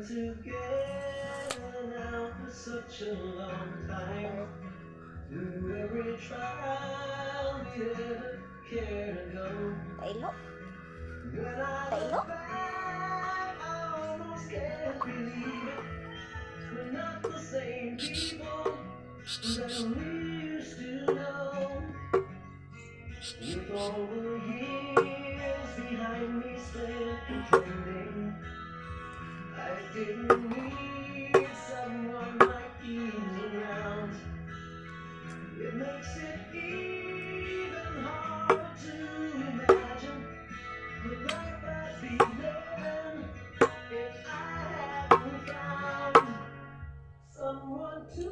together now for such a long time. Through every trial we ever cared to go. Taylor? When I Taylor? look back, I almost can't believe it. We're not the same people that we used to know. With all the years behind me spent pretending I didn't need someone like you around. It makes it even harder to imagine the life I'd be living if I hadn't found someone to